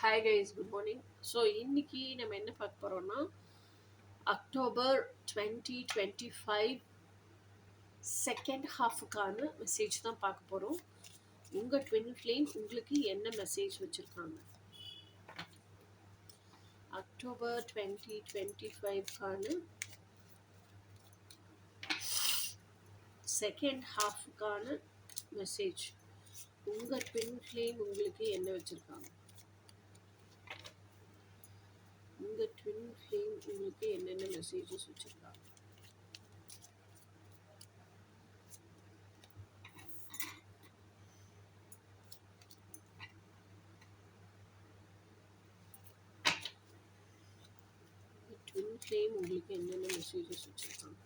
Hi guys, good morning. So இன்னைக்கு நம்ம என்ன பார்க்க போகிறோம்னா அக்டோபர் 2025 செகண்ட் ஹாஃபுக்கான மெசேஜ் தான் பார்க்க போகிறோம். உங்கள் ட்வின் ஃப்ளேம் உங்களுக்கு என்ன மெசேஜ் வச்சுருக்காங்க? அக்டோபர் 2025க்கான செகண்ட் ஹாஃபுக்கான மெசேஜ் உங்கள் ட்வின் ஃப்ளேம் உங்களுக்கு என்ன வச்சுருக்காங்க? உங்கள் ட்வின் ஃப்ளேம் உங்களுக்கு என்னென்ன மெசேஜஸ் வச்சுருக்காங்க? ட்வின் ஃப்ளேம் உங்களுக்கு என்னென்ன மெசேஜஸ் வச்சுருக்காங்க?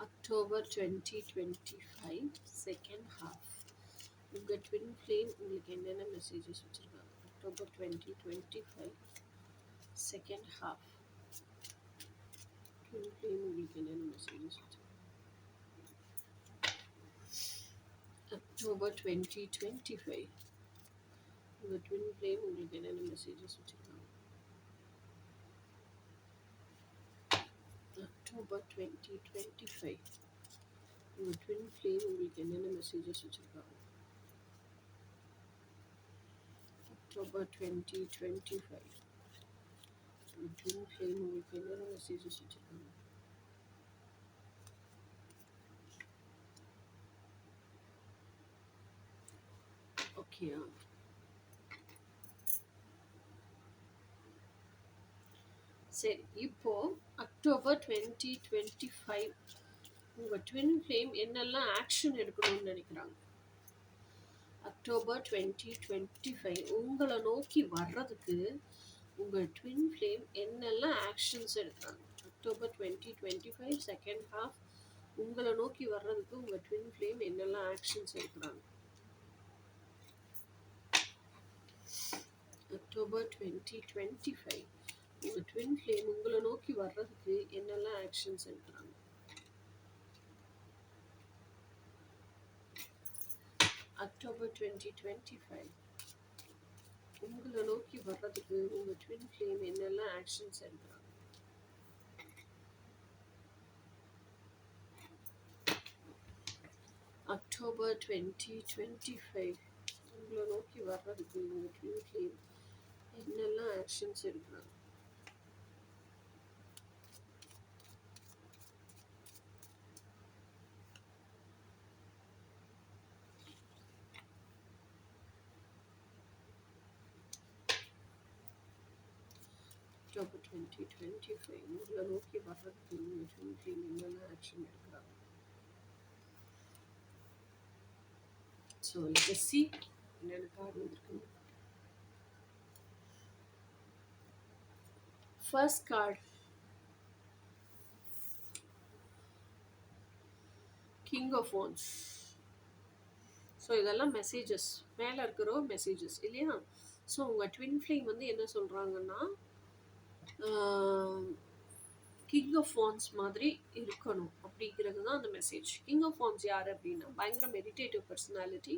அக்டோபர் 2025 செகண்ட் ஹாஃப் உங்கள் ட்வின் ஃப்ளேம் உங்களுக்கு என்னென்ன மெசேஜஸ் வச்சுருக்காங்க? October 2025 second half twin flame உங்களுக்கு என்னென்ன மெசேஜஸ் வச்சுருக்காங்க? அக்டோபர் 2025 உங்கள் ட்வின் ஃப்ளேம் உங்களுக்கு என்னென்ன மெசேஜஸ் வச்சுருக்காங்க? அக்டோபர் 2025 உங்கள் ட்வின் ஃப்ளேம் உங்களுக்கு என்னென்ன மெசேஜஸ் வச்சுருக்காங்க? அக்டோபர் 2025 உங்கள் ட்வின் ஃப்ளேம் உங்களுக்கு என்னென்ன மெசேஜஸ் வச்சுருக்காங்க? ஓகேயா? சரி, இப்போ அக்டோபர் 2025 உங்கள் ட்வின் ஃப்ளேம் என்னெல்லாம் ஆக்ஷன் எடுக்கணும்னு நினைக்கிறாங்க? அக்டோபர் 2025 உங்களை நோக்கி வர்றதுக்கு உங்கள் ட்வின் ஃப்ளேம் என்னெல்லாம் ஆக்ஷன்ஸ் எடுக்கிறாங்க? அக்டோபர் 2025 செகண்ட் ஹாஃப் உங்களை நோக்கி வர்றதுக்கு உங்கள் ட்வின் ஃப்ளேம் என்னெல்லாம் ஆக்ஷன்ஸ் எடுக்கிறாங்க? அக்டோபர் 2025 உங்கள் ட்வின் ஃப்ளேம் உங்களை நோக்கி வர்றதுக்கு என்னெல்லாம் ஆக்ஷன்ஸ் எடுக்கிறாங்க? அக்டோபர் 2025 உங்களை நோக்கி வர்றதுக்கு உங்கள் ட்வின் ஃப்ளேம் என்னெல்லாம் ஆக்ஷன்ஸ் எடுக்கிறாங்க? அக்டோபர் 2025 உங்களை நோக்கி வர்றதுக்கு உங்கள் ட்வின் ஃப்ளேம் என்னெல்லாம் ஆக்ஷன்ஸ் எடுக்கிறாங்க? அக்டோபர் 2025 உங்களை நோக்கி வர்றதுக்கு உங்கள் ட்வின் ஃப்ளேம் என்னெல்லாம் ஆக்ஷன் எடுக்கிறாங்க? ஸோ லெட்ஸ் என்னென்ன கார்டு வந்திருக்குங்க. First card king of wands. So இதெல்லாம் மெசேஜஸ், மேலே இருக்கிற மெசேஜஸ் இல்லையா? ஸோ உங்கள் ட்வின் ஃப்ளேம் வந்து என்ன சொல்கிறாங்கன்னா, கிங் ஆஃப் வான்ஸ் மாதிரி இருக்கணும் அப்படிங்கிறது தான் அந்த மெசேஜ். கிங் ஆஃப் வான்ஸ் யார் அப்படின்னா பயங்கர மெடிடேட்டிவ் பர்சனாலிட்டி,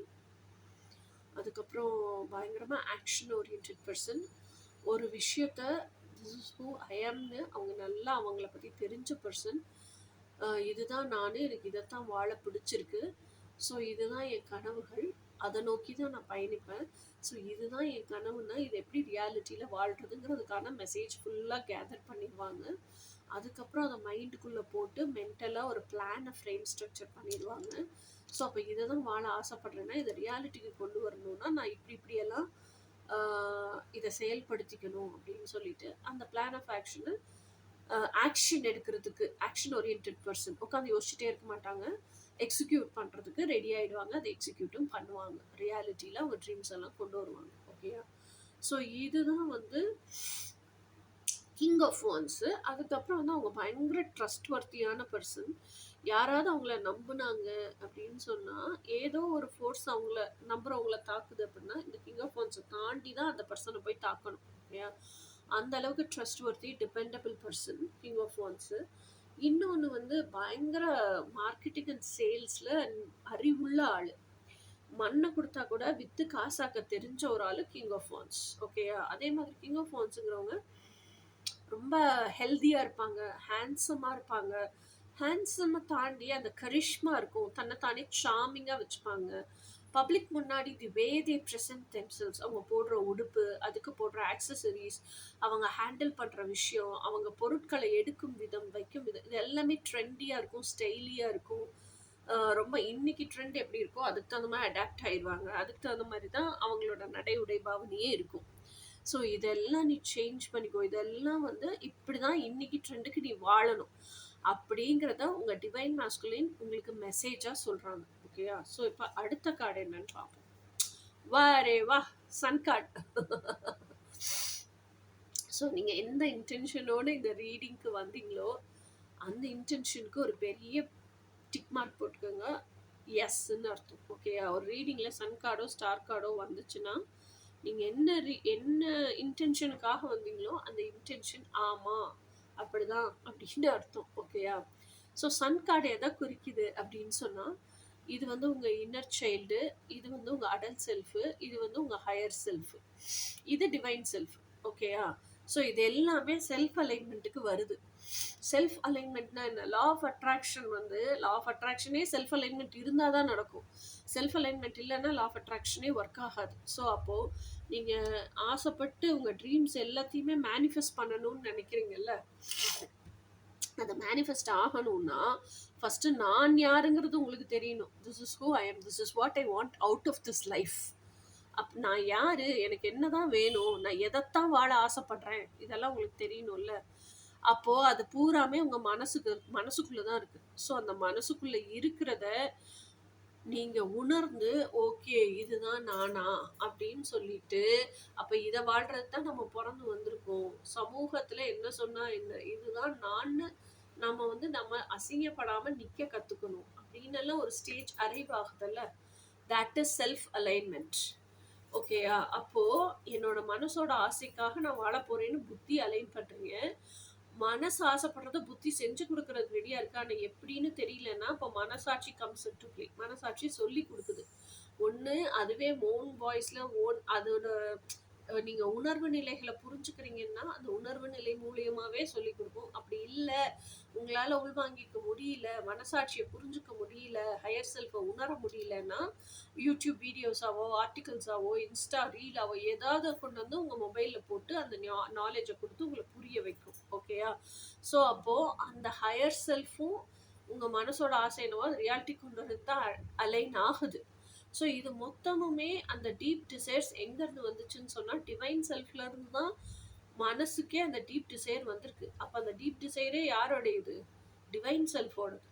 அதுக்கப்புறம் பயங்கரமாக ஆக்ஷன் ஓரியன்ட் பர்சன். ஒரு விஷயத்த திஸ் இஸ் ஹூ ஐ ஆம்னு அவங்க நல்லா அவங்கள பற்றி தெரிஞ்ச பர்சன். இதுதான் நான், எனக்கு இதைத்தான் வாழ பிடிச்சிருக்கு, ஸோ இதுதான் என் கனவுகள், அதை நோக்கி தான் நான் பயணிப்பேன், ஸோ இதுதான் என் கனவுன்னா இது எப்படி ரியாலிட்டியில் வாழ்கிறதுங்கிறதுக்கான மெசேஜ் ஃபுல்லாக கேதர் பண்ணிடுவாங்க. அதுக்கப்புறம் அதை மைண்டுக்குள்ளே போட்டு மென்டலாக ஒரு பிளானை ஃப்ரேம் ஸ்ட்ரக்சர் பண்ணிடுவாங்க. ஸோ அப்போ இதை தான் வாழ ஆசைப்பட்றேன்னா இதை ரியாலிட்டிக்கு கொண்டு வரணும்னா நான் இப்படியெல்லாம் இதை செயல்படுத்திக்கணும் அப்படின்னு சொல்லிட்டு அந்த பிளான் ஆஃப் ஆக்ஷனை ஆக்ஷன் எடுக்கிறதுக்கு ஆக்ஷன் ஓரியன்ட் பர்சன் உட்காந்து யோசிச்சுட்டே இருக்க மாட்டாங்க, எக்ஸிக்யூட் பண்ணுறதுக்கு ரெடி ஆகிடுவாங்க, அதை எக்ஸிக்யூட்டும் பண்ணுவாங்க, ரியாலிட்டியில் அவங்க ட்ரீம்ஸ் எல்லாம் கொண்டு வருவாங்க. ஓகேயா? ஸோ இதுதான் வந்து கிங் ஆஃப் வான்ஸு. அதுக்கப்புறம் வந்து அவங்க பயங்கர ட்ரஸ்ட் வர்த்தியான பர்சன். யாராவது அவங்கள நம்புனாங்க அப்படின்னு சொன்னால் ஏதோ ஒரு ஃபோர்ஸ் அவங்கள நம்புறவங்கள தாக்குது அப்படின்னா இந்த கிங் ஆஃப் வான்ஸை தாண்டி தான் அந்த பர்சனை போய் தாக்கணும். ஓகேயா? அந்த அளவுக்கு trustworthy dependable person king of wands. இன்னொன்று வந்து பயங்கர மார்க்கெட்டிங் அண்ட் சேல்ஸில் அறிவுள்ள உள்ள ஆளு. மண்ணை கொடுத்தா கூட வித்து காசாக்க தெரிஞ்ச ஒரு ஆளு கிங் ஆஃப் வான்ஸ். ஓகேயா? அதே மாதிரி கிங் ஆஃப் வான்ஸுங்கிறவங்க ரொம்ப ஹெல்தியா இருப்பாங்க, ஹேண்ட்ஸமா இருப்பாங்க. ஹேண்ட்ஸமை தாண்டி அந்த கரிஷ்மா இருக்கும், தன்னை தானே சாமிங்கா வச்சுப்பாங்க. பப்ளிக் முன்னாடி தி வே தே ப்ரெசென்ட் தெம்செல்ஸ், அவங்க போடுற உடுப்பு, அதுக்கு போடுற ஆக்சசரிஸ், அவங்க ஹேண்டில் பண்ணுற விஷயம், அவங்க பொருட்களை எடுக்கும் விதம், வைக்கும் விதம், இது எல்லாமே ட்ரெண்டியாக இருக்கும், ஸ்டைலியாக இருக்கும். ரொம்ப இன்னைக்கு ட்ரெண்ட் எப்படி இருக்கோ அதுக்கு தகுந்த மாதிரி அடாப்ட் ஆயிடுவாங்க. அதுக்கு தகுந்த மாதிரி தான் அவங்களோட நடை உடை பாவனையே இருக்கும். ஸோ இதெல்லாம் நீ சேஞ்ச் பண்ணிக்கோ, இதெல்லாம் வந்து இப்படி தான் இன்னைக்கு ட்ரெண்டுக்கு நீ வாழணும் அப்படிங்கிறத உங்கள் டிவைன் மாஸ்குலின் உங்களுக்கு மெசேஜாக சொல்கிறாங்க. ஓகேயா? ஸோ இப்போ அடுத்த கார்டு என்னன்னு பார்ப்போம். வாரே வா, சன் கார்டு. ஸோ நீங்கள் எந்த இன்டென்ஷனோடு இந்த ரீடிங்க்கு வந்தீங்களோ அந்த இன்டென்ஷனுக்கு ஒரு பெரிய டிக் மார்க் போட்டுக்கோங்க, எஸ்ன்னு அர்த்தம். ஓகேயா? ஒரு ரீடிங்கில் சன் கார்டோ ஸ்டார் கார்டோ வந்துச்சுன்னா நீங்கள் என்ன இன்டென்ஷனுக்காக வந்தீங்களோ அந்த இன்டென்ஷன் ஆமாம் அப்படிதான் அப்படின்னு அர்த்தம். ஓகேயா? ஸோ சன் கார்டு எதை குறிக்குது அப்படின்னு சொன்னால், இது வந்து உங்கள் இன்னர் சைல்டு, இது வந்து உங்கள் அடல்ட் செல்ஃபு, இது வந்து உங்கள் ஹையர் செல்ஃபு, இது டிவைன் செல்ஃப். ஓகேயா? ஸோ இது எல்லாமே செல்ஃப் அலைன்மெண்ட்டுக்கு வருது. செல்ஃப் அலைன்மெண்ட்னா என்ன? லா ஆஃப் அட்ராக்ஷன் வந்து, லா ஆஃப் அட்ராக்ஷனே செல்ஃப் அலைன்மெண்ட் இருந்தால் தான் நடக்கும். செல்ஃப் அலைன்மெண்ட் இல்லைன்னா லா ஆஃப் அட்ராக்ஷனே ஒர்க் ஆகாது. ஸோ அப்போது நீங்கள் ஆசைப்பட்டு உங்கள் ட்ரீம்ஸ் எல்லாத்தையுமே மேனிஃபெஸ்ட் பண்ணணும்னு நினைக்கிறீங்கல்ல, அதை மேனிஃபெஸ்ட் ஆகணும்னா ஃபஸ்ட்டு நான் யாருங்கிறது உங்களுக்கு தெரியணும். This is who I am, this is what I want out of this life. நான் யார், எனக்கு என்ன தான் வேணும், நான் எதைத்தான் வாழ ஆசைப்படுறேன், இதெல்லாம் உங்களுக்கு தெரியணும்ல. அப்போது அது பூராமே உங்கள் மனசுக்குள்ளே தான் இருக்குது. ஸோ அந்த மனசுக்குள்ளே இருக்கிறத நீங்கள் உணர்ந்து, ஓகே இதுதான் நானா அப்படின்னு சொல்லிட்டு, அப்போ இதை வாழ்கிறது தான் நம்ம பிறந்து வந்திருக்கோம். சமூகத்தில் என்ன சொன்னால் என்ன, இதுதான் நான், நம்ம வந்து நம்ம அசிங்கப்படாமல் நிற்க கற்றுக்கணும் அப்படின்னு எல்லாம் ஒரு ஸ்டேஜ் அரைவ் ஆகுதல்ல, தட் இஸ் செல்ஃப் அலைன்மெண்ட். ஓகேயா? அப்போது என்னோட மனசோட ஆசைக்காக நான் வாழ போகிறேன்னு புத்தி அலைன் பண்ணுறீங்க. மனசு ஆசைப்படுறத புத்தி செஞ்சு கொடுக்கறது ரெடியாக இருக்கா? ஆனால் எப்படின்னு தெரியலன்னா இப்போ மனசாட்சி கம்ஸ் இன்டு ப்ளே. மனசாட்சி சொல்லி கொடுக்குது. ஒன்று அதுவே ஓன் வாய்ஸில் அதோட நீங்கள் உணர்வு நிலைகளை புரிஞ்சுக்கிறீங்கன்னா அந்த உணர்வு நிலை மூலியமாகவே சொல்லி கொடுக்கும். அப்படி இல்லை, உங்களால் உள்வாங்கிக்க முடியல, மனசாட்சியை புரிஞ்சுக்க முடியல, ஹையர் செல்ஃபை உணர முடியலன்னா யூடியூப் வீடியோஸாவோ ஆர்டிகல்ஸாவோ இன்ஸ்டா ரீலாவோ ஏதாவது கொண்டு வந்து உங்கள் மொபைலில் போட்டு அந்த நாலேஜை கொடுத்து உங்களை புரிய வைக்கும். ஓகேயா? ஸோ அப்போது அந்த ஹையர் செல்ஃபும் உங்கள் மனசோட ஆசை என்னவோ அது ரியாலிட்டி கொண்டு வரது தான் அலைன் ஆகுது. ஸோ இது மொத்தமுமே அந்த டீப் டிசைர்ஸ் எங்கேருந்து வந்துச்சுன்னு சொன்னால் டிவைன் செல்ஃப்லேருந்து தான் மனசுக்கே அந்த டீப் டிசைர் வந்திருக்கு. அப்போ அந்த டீப் டிசைரே யாரோடையது? டிவைன் செல்ஃபோடது.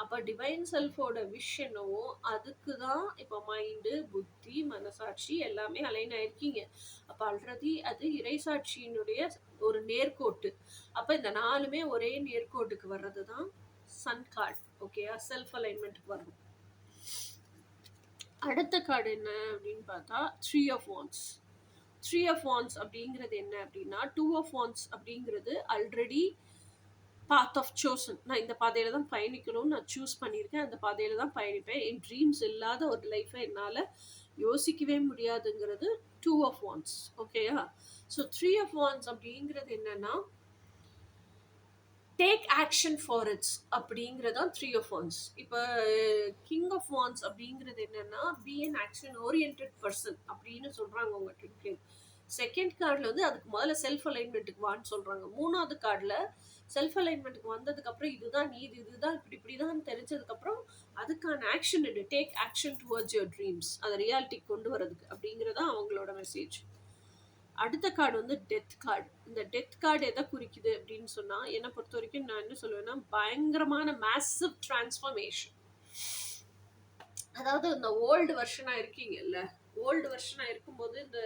அப்போ டிவைன் செல்ஃபோட விஷனவோ அதுக்கு தான் இப்போ மைண்டு, புத்தி, மனசாட்சி எல்லாமே அலைன் ஆயிருக்கீங்க. அப்போ ஆல்ரெடி அது இறைசாட்சியினுடைய ஒரு நேர்கோட்டு. அப்போ இந்த நாலுமே ஒரே நேர்கோட்டுக்கு வர்றது தான் சன் கார்டு. ஓகேயா? செல்ஃப் அலைன்மெண்ட்டுக்கு வரணும். அடுத்த கார்டு என்ன அப்படின்னு பார்த்தா 3 of Wands. 3 of Wands அப்படிங்கிறது என்ன அப்படின்னா 2 of Wands அப்படிங்கிறது ஆல்ரெடி பாத் ஆஃப் சோசன். நான் இந்த பாதையில் தான் பயணிக்கணும்னு நான் சூஸ் பண்ணியிருக்கேன், அந்த பாதையில் தான் பயணிப்பேன். என் ட்ரீம்ஸ் இல்லாத ஒரு லைஃப்பை என்னால் யோசிக்கவே முடியாதுங்கிறது 2 of Wands. ஓகேயா? ஸோ 3 of Wands அப்படிங்கிறது என்னன்னா டேக் ஆக்ஷன் ஃபார் இட்ஸ் அப்படிங்கிறதான் 3 of Wands. இப்போ கிங் ஆஃப் வான்ஸ் அப்படிங்கிறது என்னன்னா be an action orient person அப்படின்னு சொல்கிறாங்க உங்க ட்ரிங்க்லிங். செகண்ட் கார்டில் வந்து அதுக்கு முதல்ல செல்ஃப் அலைன்மெண்ட்டுக்கு வான்னு சொல்கிறாங்க. மூணாவது கார்டில் செல்ஃப் அலைன்மெண்ட்டுக்கு வந்ததுக்கப்புறம் இதுதான் நீ, இதுதான் இப்படி தான் தெரிஞ்சதுக்கப்புறம் அதுக்கான ஆக்ஷன் எடு, take action towards your dreams, அதை ரியாலிட்டிக்கு கொண்டு வரதுக்கு அப்படிங்கிறதான் அவங்களோட மெசேஜ். அடுத்த கார்டு வந்து டெத் கார்டு. இந்த டெத் கார்டு எதை குறிக்குது அப்படின்னு சொன்னால், என்னை பொறுத்த வரைக்கும் நான் என்ன சொல்லுவேன்னா பயங்கரமான மேசிவ் டிரான்ஸ்ஃபர்மேஷன். அதாவது இந்த ஓல்டு வெர்ஷனாக இருக்கீங்கல்ல, ஓல்டு வெர்ஷனாக இருக்கும்போது இந்த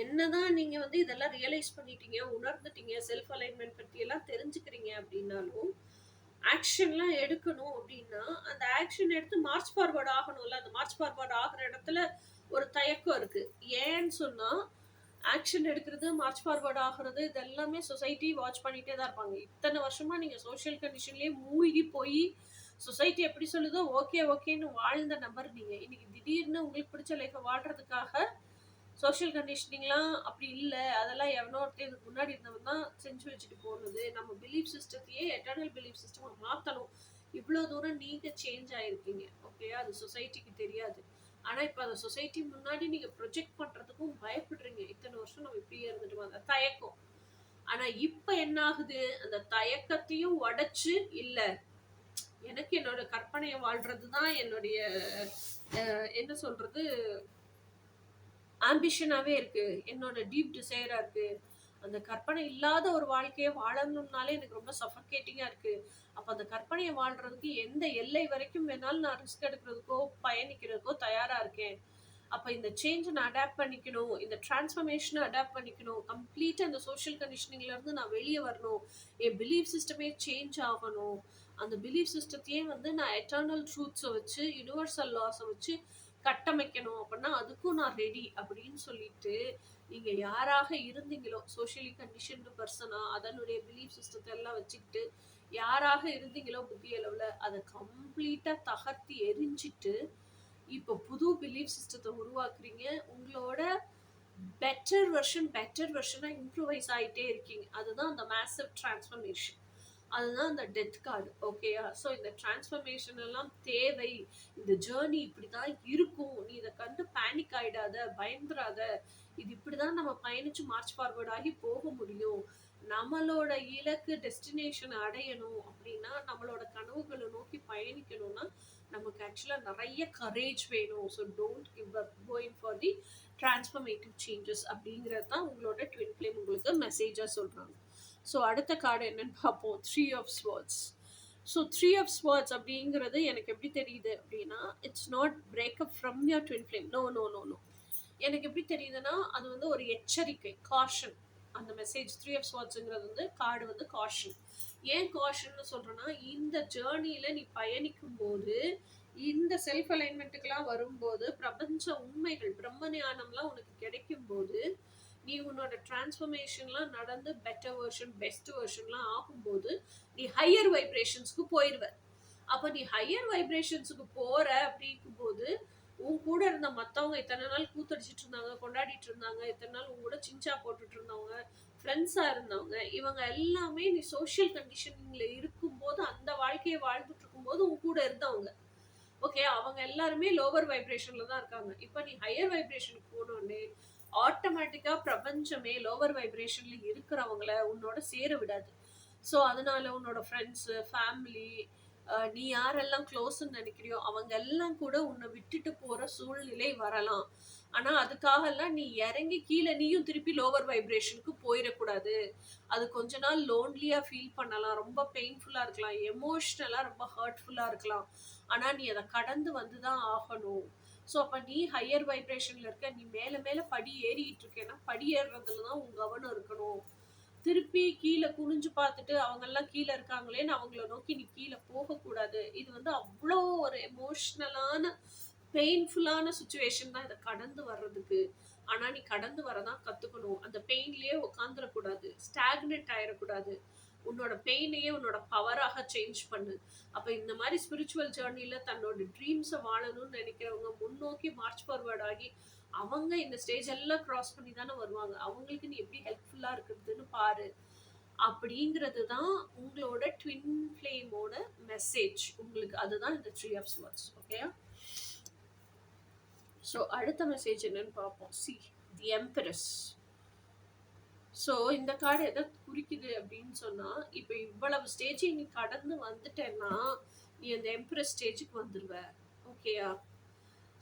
என்னதான் நீங்கள் வந்து இதெல்லாம் ரியலைஸ் பண்ணிட்டீங்க, உணர்ந்துட்டீங்க, செல்ஃப் அலைன்மெண்ட் பற்றியெல்லாம் தெரிஞ்சுக்கிறீங்க அப்படின்னாலும் ஆக்ஷன்லாம் எடுக்கணும் அப்படின்னா அந்த ஆக்ஷன் எடுத்து மார்ச் ஃபார்வர்ட் ஆகணும்ல. அந்த மார்ச் ஃபார்வர்ட் ஆகிற இடத்துல ஒரு தயக்கம் இருக்குது. ஏன்னு சொன்னால் ஆக்ஷன் எடுக்கிறது, மார்ச் ஃபார்வர்ட் ஆகிறது, இது எல்லாமே சொசைட்டி வாட்ச் பண்ணிகிட்டே தான் இருப்பாங்க. இத்தனை வருஷமாக நீங்கள் சோஷியல் கண்டிஷன்லேயே மூழ்கி போய் சொசைட்டி எப்படி சொல்லுதோ ஓகே ஓகேன்னு வாழ்ந்த நபர் நீங்க. இன்னைக்கு திடீர்னு உங்களுக்கு பிடிச்ச லைஃப்ப வாழ்றதுக்காக சோஷியல் கண்டிஷனிங்லாம் அப்படி இல்ல. அதெல்லாம் எவனோ ஒருத்தன் இதுக்கு முன்னாடி இருந்தவன் தான் செஞ்சு வச்சுட்டு போனது. நம்ம பிலீஃப் சிஸ்டத்தையே எட்டர்னல் பிலீஃப் சிஸ்டமா மாத்தணும். இவ்ளோ தூரம் நீங்க சேஞ்ச் ஆயிருக்கீங்க. ஓகேயா? அது சொசைட்டிக்கு தெரியாது. ஆனா இப்ப அந்த சொசைட்டி முன்னாடி நீங்க ப்ரொஜெக்ட் பண்றதுக்கும் பயப்படுறீங்க. இத்தனை வருஷம் நம்ம இப்படியே இருந்துட்டு வந்த தயக்கம். ஆனா இப்ப என்ன ஆகுது? அந்த தயக்கத்தையும் உடைச்சு இல்ல எனக்கு என்னோட கற்பனையை வாழ்றதுதான் என்னுடைய என்ன சொல்றது ஆம்பிஷனாவே இருக்கு. என்னோட டீப் டிசைரா இருக்கு. அந்த கற்பனை இல்லாத ஒரு வாழ்க்கைய வாழணும்னாலே எனக்கு ரொம்ப சஃபகேட்டிங்கா இருக்கு. அப்ப அந்த கற்பனைய வாழ்றதுக்கு எந்த எல்லை வரைக்கும் வேணாலும் நான் ரிஸ்க் எடுக்கிறதுக்கோ, பயணிக்கிறதுக்கோ தயாரா இருக்கேன். அப்ப இந்த சேஞ்ச நான் அடாப்ட் பண்ணிக்கணும். இந்த டிரான்ஸ்ஃபர்மேஷன அடாப்ட் பண்ணிக்கணும். கம்ப்ளீட்டா இந்த சோஷியல் கண்டிஷனிங்ல இருந்து நான் வெளிய வரணும். என் பிலீஃப் சிஸ்டமே சேஞ்ச் ஆகணும். அந்த பிலீஃப் சிஸ்டத்தையே வந்து நான் எட்டர்னல் ட்ரூத்ஸ வச்சு, யுனிவர்சல் லாஸ வச்சு கட்டமைக்கணும் அப்படின்னா அதுக்கும் நான் ரெடி அப்படின்னு சொல்லிட்டு நீங்க யாராக இருந்தீங்களோ சோஷியலி கண்டிஷன்டு பர்சனா அதனுடைய பிலீஃப் சிஸ்டத்தை எல்லாம் வச்சுக்கிட்டு யாராக இருந்தீங்களோ புத்தி அளவுல அதை கம்ப்ளீட்டா தகர்த்தி எரிஞ்சிட்டு இப்போ புது பிலீஃப் சிஸ்டத்தை உருவாக்குறீங்க. உங்களோட பெட்டர் வெர்ஷனா இம்ப்ரூவைஸ் ஆயிட்டே இருக்கீங்க. அதுதான் அந்த மேசிவ் டிரான்ஸ்ஃபர்மேஷன். அதுதான் அந்த டெத் கார்டு. ஓகேயா? ஸோ இந்த டிரான்ஸ்ஃபர்மேஷன் எல்லாம் தேவை. இந்த ஜேர்னி இப்படிதான் இருக்கும். நீ இதை கண்டு பேனிக் ஆயிடாத, பயந்துராத. இது இப்படிதான் நம்ம பயணிச்சு மார்ச் ஃபார்வர்ட் ஆகி போக முடியும். நம்மளோட இலக்கு டெஸ்டினேஷன் அடையணும் அப்படின்னா நம்மளோட கனவுகளை நோக்கி பயணிக்கணும்னா நமக்கு ஆக்சுவலா நிறைய கரேஜ் வேணும். So don't give up, going for the transformative changes அப்படிங்கிறது தான் உங்களோட ட்வின் ஃப்ளேம் உங்களுக்கு மெசேஜா சொல்றாங்க. ஸோ அடுத்த கார்டு என்னன்னு பார்ப்போம். 3 of swords. So 3 of swords அப்படிங்கிறது எனக்கு எப்படி தெரியுது அப்படின்னா it's not breakup from your twin flame. No no no no. எனக்கு எப்படி தெரியுதுன்னா அது வந்து ஒரு எச்சரிக்கை, காஷன். அந்த மெசேஜ் 3 ஆஃப் ஸ்வார்ட்ஸுங்கிறது வந்து கார்டு வந்து காஷன். ஏன் காஷன்னு சொல்றேன்னா இந்த ஜேர்னியில நீ பயணிக்கும் போது இந்த செல்ஃப் அலைன்மெண்ட்டுக்கெல்லாம் வரும்போது பிரபஞ்ச உண்மைகள் பிரம்ம ஞானம்லாம் உனக்கு கிடைக்கும் போது நீ உன்னோட டிரான்ஸ்ஃபர்மேஷன்லாம் நடந்து பெட்டர் வெர்ஷன் பெஸ்ட் வெர்ஷன்லாம் ஆகும்போது நீ ஹையர் வைப்ரேஷன்ஸ்க்கு போயிடுவ. அப்ப நீ ஹையர் வைப்ரேஷன்ஸுக்கு போற அப்படிங்கும் போது உன் கூட இருந்த மத்தவங்க இத்தனை நாள் கூத்தடிச்சிட்டு இருந்தாங்க, கொண்டாடிட்டு இருந்தாங்க, இத்தனை நாள் உன் கூட சிஞ்சா போட்டுட்டு இருந்தவங்க, ஃப்ரெண்ட்ஸா இருந்தவங்க, இவங்க எல்லாமே நீ சோஷியல் கண்டிஷனிங்ல இருக்கும்போது அந்த வாழ்க்கையை வாழ்ந்துட்டு இருக்கும்போது உன் கூட இருந்தவங்க. ஓகே, அவங்க எல்லாருமே லோவர் வைப்ரேஷன்ல தான் இருக்காங்க. இப்ப நீ ஹையர் வைப்ரேஷனுக்கு போனோடனே ஆட்டோமேட்டிக்கா பிரபஞ்சமே லோவர் வைப்ரேஷன்ல இருக்கிறவங்கள உன்னோட சேர விடாது. ஸோ அதனால உன்னோட ஃப்ரெண்ட்ஸு, ஃபேமிலி, நீ யாரெல்லாம் க்ளோஸ்ன்னு நினைக்கிறியோ அவங்க எல்லாம் கூட உன்னை விட்டுட்டு போற சூழ்நிலை வரலாம். ஆனா அதுக்காகலாம் நீ இறங்கி கீழே நீயும் திருப்பி லோவர் வைப்ரேஷனுக்கு போயிடக்கூடாது. அது கொஞ்ச நாள் லோன்லியா ஃபீல் பண்ணலாம், ரொம்ப பெயின்ஃபுல்லா இருக்கலாம், எமோஷ்னலா ரொம்ப ஹர்ட்ஃபுல்லா இருக்கலாம். ஆனா நீ அதை கடந்து வந்துதான் ஆகணும். ஸோ அப்ப நீ ஹையர் வைப்ரேஷன்ல இருக்க, நீ மேல மேல படி ஏறிட்டு இருக்கேன்னா படி ஏறுறதுல தான் உன் கவனம் இருக்கணும். திருப்பி கீழே குனிஞ்சு பார்த்துட்டு அவங்க எல்லாம் கீழே இருக்காங்களேன்னு அவங்கள நோக்கி நீ கீழே போகக்கூடாது. இது வந்து அவ்வளோ ஒரு எமோஷ்னலான பெயின்ஃபுல்லான சுச்சுவேஷன் தான் இதை கடந்து வர்றதுக்கு. ஆனா நீ கடந்து வரதான் கத்துக்கணும். அந்த பெயின்லயே உட்காந்துடக்கூடாது, ஸ்டாக்னெட் ஆயிடக்கூடாது. உன்னோட பெயினையே உன்னோட பவராக சேஞ்ச் பண்ணு. அப்ப இந்த மாதிரி ஸ்பிரிச்சுவல் ஜேர்னில தன்னோட ட்ரீம்ஸை வாழணும்னு நினைக்கிறவங்க முன்னோக்கி மார்ச் ஃபார்வர்ட் ஆகி அவங்க இந்த ஸ்டேஜ் எல்லாம் கிராஸ் பண்ணி தானே வருவாங்க. அவங்களுக்கு நீ எப்படி ஹெல்ப்ஃபுல்லா இருக்குதுன்னு பாரு. அப்படிங்கிறது தான் உங்களோட ட்வின் ஃப்ளேமோட மெசேஜ் உங்களுக்கு. அதுதான் இந்த 3 ஆஃப் ஸ்வார்ட்ஸ். ஓகேயா? ஸோ அடுத்த மெசேஜ் என்னன்னு பார்ப்போம். See the empress. ஸோ இந்த கார்டு எதை குறிக்குது அப்படின்னு சொன்னா இப்போ இவ்வளவு ஸ்டேஜை நீ கடந்து வந்துட்டேன்னா நீ அந்த எம்பரஸ் ஸ்டேஜுக்கு வந்துடுவ. ஓகேயா?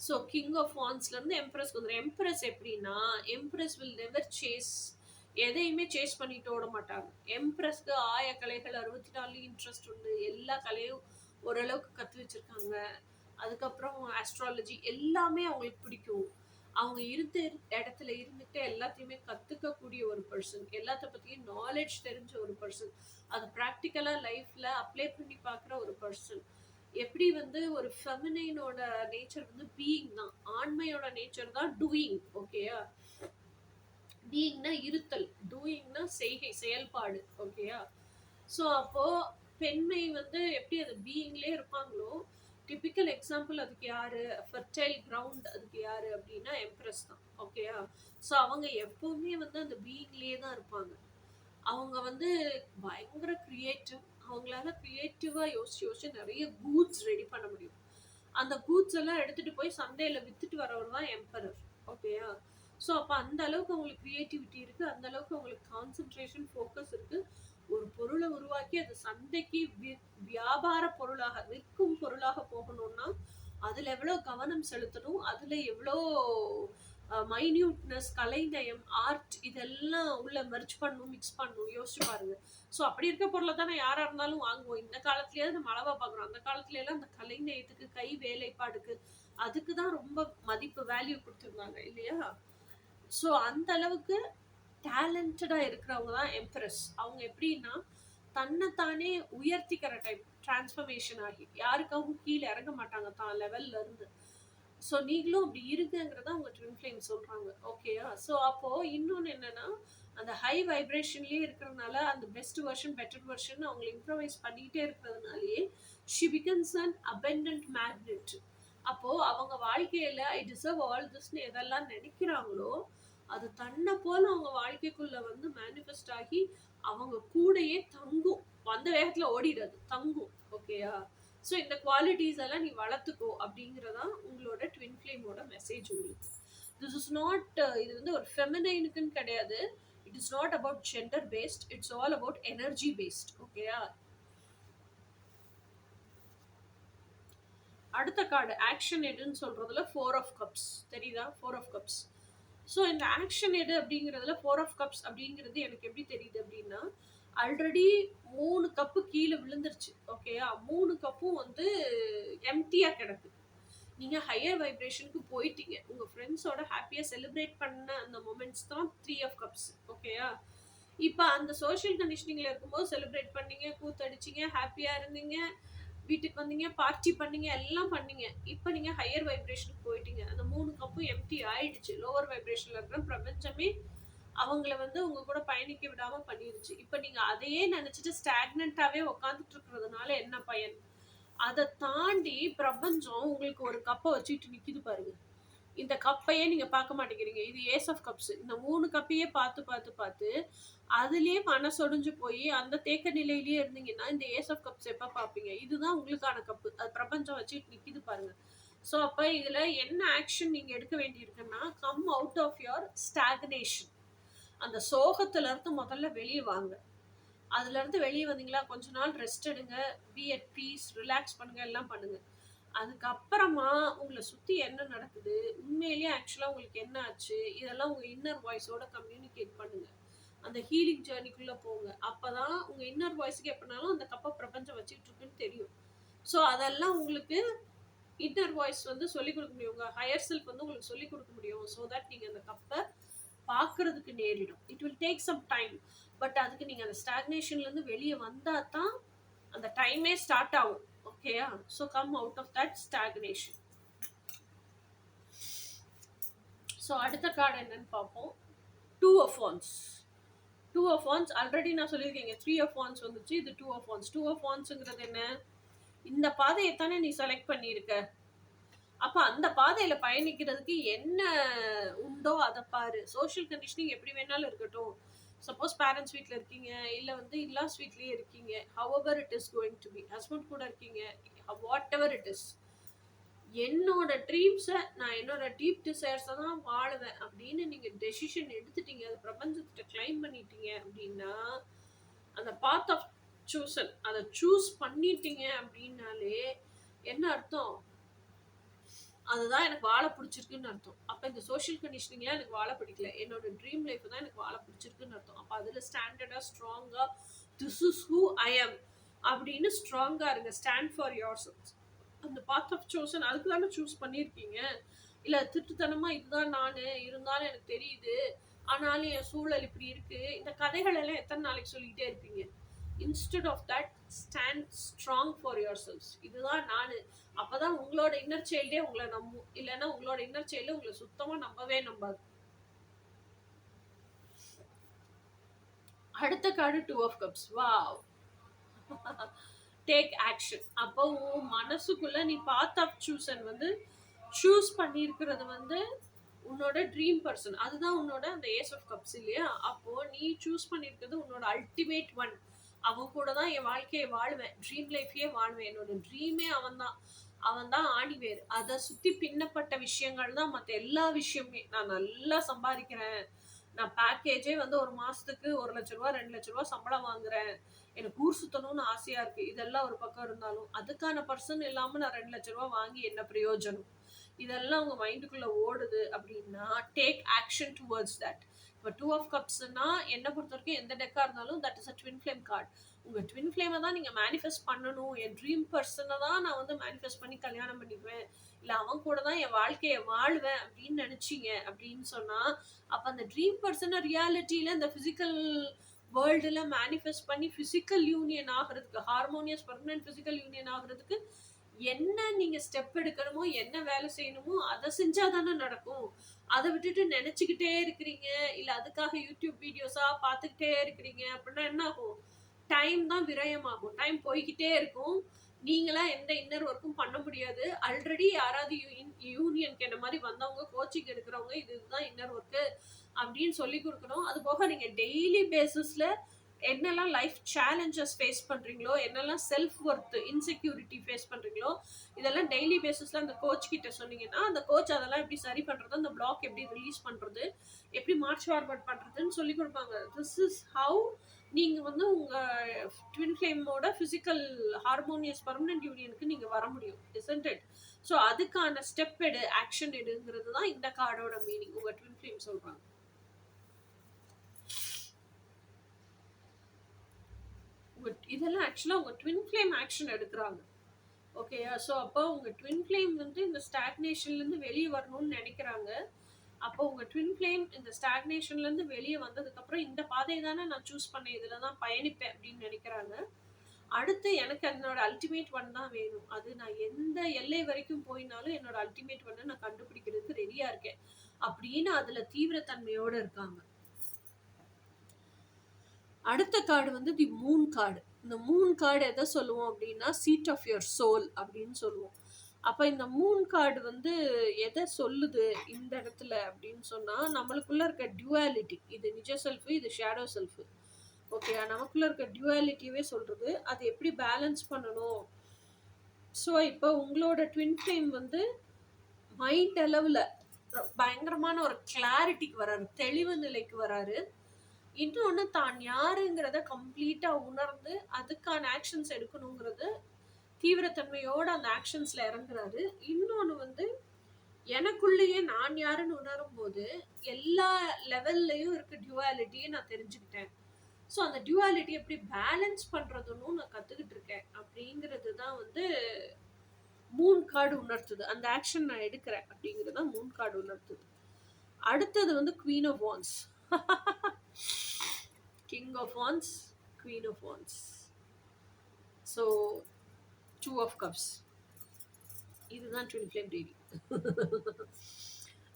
ஸோ கிங் ஆஃப் வான்ஸ்ல இருந்து எம்பரஸ்க்கு வந்துடும். எம்பரஸ் எப்படின்னா எம்பரஸ் வில் நெவர் சேஸ், எதையுமே சேஸ் பண்ணிட்டு ஓட மாட்டாங்க. எம்பரஸ்க்கு 1000 கலைகள் 64 இன்ட்ரெஸ்ட் உண்டு. எல்லா கலையும் ஓரளவுக்கு கற்று வச்சிருக்காங்க. அதுக்கப்புறம் ஆஸ்ட்ராலஜி எல்லாமே அவங்களுக்கு பிடிக்கும். அவங்க இருந்த இடத்துல இருந்துட்டு எல்லாத்தையுமே கத்துக்கக்கூடிய ஒரு பர்சன், எல்லாத்த பத்தியும் நாலேஜ் தெரிஞ்ச ஒரு பர்சன், அது ப்ராக்டிக்கலா லைஃப்ல அப்ளை பண்ணி பார்க்குற ஒரு பர்சன். எப்படி வந்து ஒரு ஃபெமினைனோட நேச்சர் வந்து பீயிங் தான், ஆண்மையோட நேச்சர் தான் டூயிங். ஓகேயா? பீயிங்னா இருத்தல், டூயிங்னா செய்கை, செயல்பாடு. ஓகேயா? ஸோ அப்போ பெண்மை வந்து எப்படி அது பீயிங்லேயே இருப்பாங்களோ, டிபிக்கல் எக்ஸாம்பிள் அதுக்கு யாரு? ஃபெர்டைல் கிரவுண்ட் அதுக்கு யாரு அப்படின்னா எம்ப்ரஸ் தான். ஓகேயா? ஸோ அவங்க எப்பவுமே வந்து அந்த பீயிங்லேயே தான் இருப்பாங்க. அவங்க வந்து பயங்கர கிரியேட்டிவ். அவங்களால கிரியேட்டிவா யோசிச்சு யோசிச்சு நிறைய கூட்ஸ் ரெடி பண்ண முடியும். அந்த கூட்ஸ் எல்லாம் எடுத்துட்டு போய் சந்தையில வித்துட்டு வரவர் தான் எம்பரர். ஓகேயா? ஸோ அப்போ அந்த அளவுக்கு அவங்களுக்கு கிரியேட்டிவிட்டி இருக்கு, அந்த அளவுக்கு அவங்களுக்கு கான்சென்ட்ரேஷன் ஃபோக்கஸ் இருக்கு. ஒரு பொருளை உருவாக்கி அது சந்தைக்கு வியாபார பொருளாக விற்கும் பொருளாக போகணும்னா அதுல எவ்வளவு கவனம் செலுத்தணும், அதுல எவ்வளோ மைன்யூட்னஸ், கலைநயம், ஆர்ட் இதெல்லாம் உள்ள மெர்ஜ் பண்ணணும், மிக்ஸ் பண்ணணும். யோசிச்சு பாருங்க. ஸோ அப்படி இருக்க பொருளை தானே யாரா இருந்தாலும் வாங்குவோம். இந்த காலத்துலயாவது நம்ம அளவா பார்க்குறோம், அந்த காலத்துல எல்லாம் அந்த கலைநயத்துக்கு, கை வேலைப்பாடுக்கு, அதுக்கு தான் ரொம்ப மதிப்பு, வேல்யூ கொடுத்துருந்தாங்க இல்லையா? ஸோ அந்த அளவுக்கு டேலண்டடா இருக்கிறவங்க தான் எம்ப்ரஸ். அவங்க எப்படின்னா தன்னைத்தானே உயர்த்திக்கிற டைப், டிரான்ஸ்ஃபர்மேஷன் ஆகி யாருக்காகவும் கீழே இறங்க மாட்டாங்க தான் லெவல்ல இருந்து. ஸோ நீங்களும் அப்படி இருக்குங்கிறத அவங்க ட்வின் ஃப்ளேம் சொல்றாங்க. ஓகேயா? ஸோ அப்போ இன்னொன்று என்னன்னா, அந்த ஹை வைப்ரேஷன்லயே இருக்கிறதுனால அந்த பெஸ்ட் வெர்ஷன், பெட்டர் வெர்ஷன் அவங்க இம்ப்ரவைஸ் பண்ணிக்கிட்டே இருக்கிறதுனாலே she becomes an abundant magnet. அப்போ அவங்க வாழ்க்கையில ஐ டிசர்வ் ஆல் திஸ்ன்னு எதெல்லாம் நினைக்கிறாங்களோ அது தன்னை போல அவங்க வாழ்க்கைக்குள்ள வந்து மேனிஃபெஸ்ட் ஆகி அவங்க கூடயே தங்கும். வந்த வேகத்துல ஓடிடாது, தங்கும். ஓகேயா? ஸோ இந்த குவாலிட்டிஸ் எல்லாம் நீ வளர்த்துக்கோ அப்படிங்கிறதான் உங்களோட ட்வின் ஃப்ளேமோட மெசேஜ் உங்களுக்கு. திஸ் இஸ் நாட், இது வந்து ஒரு ஃபெமினைனுக்குன்னு கிடையாது. It is not about gender based, it's all about energy based. ஓகேயா? அடுத்த கார்டு ஆக்ஷன் எதுன்னு சொல்றதுல 4 ஆஃப் கப்ஸ் தெரியுதா? 4 ஆஃப் கப்ஸ். ஸோ இந்த ஆக்ஷன் எடு அப்படிங்கிறதுல 4 ஆஃப் கப்ஸ் அப்படிங்கிறது எனக்கு எப்படி தெரியுது அப்படின்னா, ஆல்ரெடி 3 கப்பு கீழே விழுந்துருச்சு. ஓகேயா? 3 கப்பும் வந்து எம்டியா கிடக்கு. நீங்க ஹையர் வைப்ரேஷனுக்கு போயிட்டீங்க. உங்க ஃப்ரெண்ட்ஸோட ஹாப்பியா செலிப்ரேட் பண்ண அந்த மொமெண்ட்ஸ் தான் 3 ஆஃப் கப்ஸ். ஓகேயா? இப்போ அந்த சோஷியல் கண்டிஷனிங்ல இருக்கும்போது செலிப்ரேட் பண்ணீங்க, கூத்தடிச்சிங்க, ஹாப்பியா இருந்தீங்க, வீட்டுக்கு வந்தீங்க, பார்ட்டி பண்ணீங்க, எல்லாம் பண்ணீங்க. இப்போ நீங்க ஹையர் வைப்ரேஷனுக்கு போயிட்டீங்க. அந்த 3 கப்பும் எம்டி ஆயிடுச்சு. லோவர் வைப்ரேஷன்ல இருக்கிற பிரபஞ்சமே அவங்கள வந்து உங்க கூட பயணிக்க விடாம பண்ணிருச்சு. இப்போ நீங்க அதையே நினைச்சிட்டு ஸ்டாக்னண்டாவே உட்காந்துட்டு இருக்கிறதுனால என்ன பயன்? அதை தாண்டி பிரபஞ்சம் உங்களுக்கு ஒரு கப்பை வச்சுட்டு நிக்குது பாருங்க. இந்த கப்பையே நீங்க பார்க்க மாட்டேங்கிறீங்க. இது ஏஸ் ஆஃப் கப்ஸ். இந்த 3 கப்பையே பார்த்து பார்த்து பார்த்து அதுலயே மனசொடிஞ்சு போய் அந்த தேக்க நிலையிலேயே இருந்தீங்கன்னா இந்த ஏஸ் ஆஃப் கப்ஸ் எப்ப பார்ப்பீங்க? இதுதான் உங்களுக்கான கப்பு. அது பிரபஞ்சம் வச்சுட்டு நிக்குது பாருங்க. ஸோ அப்ப இதுல என்ன ஆக்ஷன் நீங்க எடுக்க வேண்டியிருக்குன்னா, come out of your stagnation. அந்த சோகத்துல இருந்து முதல்ல வெளியே வாங்க. அதுல இருந்து வெளியே வந்தீங்களா, கொஞ்ச நாள் ரெஸ்ட் எடுங்க, பி அட் பீஸ், ரிலாக்ஸ் பண்ணுங்க, எல்லாம் பண்ணுங்க. அதுக்கப்புறமா உங்களை சுத்தி என்ன நடக்குது, உண்மையிலேயே ஆக்சுவலா உங்களுக்கு என்ன ஆச்சு, இதெல்லாம் உங்க இன்னர் வாய்ஸோட கம்யூனிகேட் பண்ணுங்க. அந்த ஹீலிங் ஜேர்னிக்குள்ள போங்க. அப்பதான் உங்க இன்னர் வாய்ஸ்க்கு எப்பனாலும் அந்த கப்பை பிரபஞ்சம் வச்சுட்டு இருக்குன்னு தெரியும். ஸோ அதெல்லாம் உங்களுக்கு இன்னர் வாய்ஸ் வந்து சொல்லிக் கொடுக்க முடியும். உங்க ஹையர் செல்ஃப் வந்து உங்களுக்கு சொல்லிக் கொடுக்க முடியும். ஸோ தட் நீங்க அந்த கப்பை பார்க்கறதுக்கு நேரிடும். It will take some time. But அதுக்கு நீங்க அந்த ஸ்டாக்னேஷன்ல இருந்து வெளியே வந்தா தான் அந்த டைமே ஸ்டார்ட் ஆகும். ஓகேயா? So come out of that stagnation. So அடுத்த கார்டு என்னன்னு பார்ப்போம். 2 of Wands. 2 of Wands already நான் சொல்லியிருக்கேங்க. 3 of Wands வந்துச்சு, இது 2 of Wands. 2 of Wandsங்கிறது என்ன? இந்த பாதையை தானே நீ செலக்ட் பண்ணியிருக்க. அப்ப அந்த பாதையில பயணிக்கிறதுக்கு என்ன உண்டோ அதை பாரு. சோஷியல் கண்டிஷனிங் எப்படி வேணாலும் இருக்கட்டும். சப்போஸ் பேரண்ட்ஸ் வீட்டில் இருக்கீங்க, இல்லை வந்து இல்லாஸ் வீட்லேயே இருக்கீங்க, however it is going to be, husband கூட இருக்கீங்க, வாட் எவர் இட் இஸ், என்னோட ட்ரீம்ஸை நான் என்னோட டீப் டிசைர்ஸை தான் வாழுவேன் அப்படின்னு நீங்கள் டெசிஷன் எடுத்துட்டீங்க, அது பிரபஞ்சத்திட்ட கிளைம் பண்ணிட்டீங்க அப்படின்னா, அந்த பாத் ஆஃப் சூசன் அதை சூஸ் பண்ணிட்டீங்க அப்படின்னாலே என்ன அர்த்தம்? அதுதான் எனக்கு வாழ பிடிச்சிருக்குன்னு அர்த்தம். அப்போ இந்த சோஷியல் கண்டிஷனிங்லாம் எனக்கு வாழ பிடிக்கல, என்னோட ட்ரீம் லைஃப் தான் எனக்கு வாழ பிடிச்சிருக்குன்னு அர்த்தம். அப்போ அதில் ஸ்டாண்டர்டாக ஸ்ட்ராங்காக this is who I M அப்படின்னு ஸ்ட்ராங்காக இருங்க. Stand for your self. அந்த பாத் ஆஃப் சோசன் அதுக்கு தானே சூஸ் பண்ணியிருக்கீங்க. இல்லை திட்டுத்தனமாக இதுதான் நான் இருந்தாலும் எனக்கு தெரியுது, ஆனாலும் என் சூழல் இப்படி இருக்குது, இந்த கதைகள் எல்லாம் எத்தனை நாளைக்கு சொல்லிக்கிட்டே இருப்பீங்க? Instead of that stand strong for your selfs. இதுதான் நான். அப்பதான் உங்களோட இன்னர் சைல்டே உங்களை நம்பும். இல்லைன்னா உங்களோட இன்னர் சைல்டு உங்களை சுத்தமா நம்பவே நம்பாது. அடுத்த card 2 of Cups. Wow, take action. அப்போ உன் மனசுக்குள்ள நீ பாத் ஆஃப் சூசன் வந்து சூஸ் பண்ணியிருக்கிறது வந்து உன்னோட ட்ரீம் பர்சன். அதுதான் உன்னோட அந்த ஏஸ் ஆஃப் கப்ஸ் இல்லையா? அப்போ நீ சூஸ் பண்ணியிருக்கிறது உன்னோட அல்டிமேட் ஒன். அவன் கூட தான் என் வாழ்க்கையை வாழ்வேன், ட்ரீம் லைஃபையே வாழ்வேன். என்னோட ட்ரீமே அவன்தான். அவன்தான் ஆணிவேர். அதை சுத்தி பின்னப்பட்ட விஷயங்கள் தான் மற்ற எல்லா விஷயமே. நான் நல்லா சம்பாதிக்கிறேன், நான் பேக்கேஜே வந்து ஒரு மாசத்துக்கு 1,00,000 ரூபா 2,00,000 ரூபா சம்பளம் வாங்குறேன், எனக்கு ஊர் சுத்தணும்னு ஆசையா இருக்கு, இதெல்லாம் ஒரு பக்கம் இருந்தாலும் அதுக்கான பர்சன் இல்லாம நான் 2,00,000 ரூபா வாங்கி என்ன பிரயோஜனம்? இதெல்லாம் உங்க மைண்டுக்குள்ள ஓடுது அப்படின்னா டேக் ஆக்ஷன் டுவர்ட்ஸ் தட். இப்போ 2 ஆஃப் கப்ஸ்னா என்ன பொறுத்த வரைக்கும் எந்த டெக்கா இருந்தாலும் that is a twin flame card. உங்க ட்வின் ஃப்ளேமை தான் நீங்க மேனிஃபெஸ்ட் பண்ணணும். என் ட்ரீம் பர்சனை தான் நான் வந்து மேனிஃபெஸ்ட் பண்ணி கல்யாணம் பண்ணிக்குவேன், இல்லை அவன் கூட தான் என் வாழ்க்கையை வாழ்வேன் அப்படின்னு நினைச்சீங்க அப்படின்னு சொன்னா, அப்ப அந்த ட்ரீம் பர்சனை ரியாலிட்டியில இந்த பிசிக்கல் வேர்ல்டுல மேனிஃபெஸ்ட் பண்ணி பிசிக்கல் யூனியன் ஆகிறதுக்கு, ஹார்மோனியஸ் பர்மனன்ட் பிசிக்கல் யூனியன் ஆகிறதுக்கு என்ன நீங்க ஸ்டெப் எடுக்கணுமோ, என்ன வேலை செய்யணுமோ அதை செஞ்சாதானே நடக்கும். அதை விட்டுட்டு நினைச்சுக்கிட்டே இருக்கிறீங்க, இல்ல அதுக்காக யூடியூப் வீடியோஸா பார்த்துக்கிட்டே இருக்கிறீங்க அப்படின்னா என்ன ஆகும்? டைம் தான் விரயமாகும், டைம் போய்கிட்டே இருக்கும். நீங்களா எந்த இன்னர் ஒர்க்கும் பண்ண முடியாது. ஆல்ரெடி யாராவது யூனியனுக்கு என்ன மாதிரி வந்தவங்க, கோச்சிங் எடுக்கிறவங்க இதுதான் இன்னர் ஒர்க்கு அப்படின்னு சொல்லி கொடுக்கணும். அது போக நீங்க டெய்லி பேசிஸ்ல என்னெல்லாம் லைஃப் சேலஞ்சஸ் ஃபேஸ் பண்றீங்களோ, என்னெல்லாம் செல்ஃப் ஒர்த் இன்செக்யூரிட்டி ஃபேஸ் பண்றீங்களோ, இதெல்லாம் டெய்லி பேசிஸ்ல அந்த கோச் கிட்ட சொன்னீங்கன்னா அந்த கோச் அதெல்லாம் எப்படி சரி பண்றது, அந்த பிளாக் எப்படி ரிலீஸ் பண்றது, எப்படி மார்ச் ஃபார்வர்ட் பண்றதுன்னு சொல்லி கொடுப்பாங்க. திஸ் இஸ் ஹவு நீங்க வந்து உங்க ட்வின் ஃப்ளேமோட பிசிக்கல் ஹார்மோனியஸ் பர்மனன்ட் யூனியனுக்கு நீங்க வர முடியும், isn't it? ஸோ அதுக்கான ஸ்டெப் எடு, ஆக்ஷன் எடுங்கிறது தான் இந்த கார்டோட மீனிங். உங்க ட்வின் ஃப்ளேம் சொல்றாங்க. இதெல்லாம் ஆக்சுவலா உங்க ட்வின் ஃப்ளேம் ஆக்ஷன் எடுக்கிறாங்க. ஓகேயா? ஸோ அப்போ உங்க ட்வின் ஃப்ளேம் வந்து இந்த ஸ்டாக்னேஷன்லேருந்து வெளியே வரணும்னு நினைக்கிறாங்க. அப்போ உங்க ட்வின் ஃப்ளேம் இந்த ஸ்டாக்னேஷன்லேருந்து வெளியே வந்ததுக்கப்புறம் இந்த பாதையை தானே நான் சூஸ் பண்ணேன், இதில் தான் பயணிப்பேன் அப்படின்னு நினைக்கிறாங்க. அடுத்து எனக்கு என்னோட அல்டிமேட் ஒன் தான் வேணும், அது நான் எந்த எல்லை வரைக்கும் போயினாலும் என்னோட அல்டிமேட் ஒன்னை நான் கண்டுபிடிக்கிறதுக்கு ரெடியா இருக்கேன் அப்படின்னு அதுல தீவிரத்தன்மையோட இருக்காங்க. அடுத்த கார்டு வந்து தி மூன் கார்டு. இந்த மூன் கார்டு எதை சொல்லுவோம் அப்படின்னா சீட் ஆஃப் யுவர் சோல் அப்படின்னு சொல்லுவோம். அப்போ இந்த மூன் கார்டு வந்து எதை சொல்லுது இந்த இடத்துல அப்படின்னு சொன்னால், நம்மளுக்குள்ள இருக்க டியூவாலிட்டி, இது நிஜ செல்ஃபு, இது ஷேடோ செல்ஃபு. ஓகே, நமக்குள்ள இருக்க டியூவாலிட்டியவே சொல்றது, அது எப்படி பேலன்ஸ் பண்ணணும். ஸோ இப்போ உங்களோட ட்வின் ஃப்ளேம் வந்து மைண்ட் அளவில் பயங்கரமான ஒரு கிளாரிட்டிக்கு வராரு, தெளிவு நிலைக்கு வராரு. இன்னொன்று தான் யாருங்கிறத கம்ப்ளீட்டாக உணர்ந்து அதுக்கான ஆக்ஷன்ஸ் எடுக்கணுங்கிறது தீவிரத்தன்மையோட அந்த ஆக்ஷன்ஸில் இறங்குறாரு. இன்னொன்று வந்து எனக்குள்ளேயே நான் யாருன்னு உணரும் போது எல்லா லெவல்லையும் இருக்க டியூவாலிட்டியை நான் தெரிஞ்சுக்கிட்டேன். ஸோ அந்த டியூவாலிட்டி எப்படி பேலன்ஸ் பண்ணுறதுன்னு நான் கற்றுக்கிட்டு இருக்கேன் அப்படிங்கிறது தான் வந்து மூன் கார்டு உணர்த்துது. அந்த ஆக்ஷன் நான் எடுக்கிறேன் அப்படிங்கிறது தான் மூன் கார்டு உணர்த்துது. அடுத்தது வந்து Queen of Wands. King of Wands, Queen of Wands. So, Two of Cups. இதுதான் twin flame reading.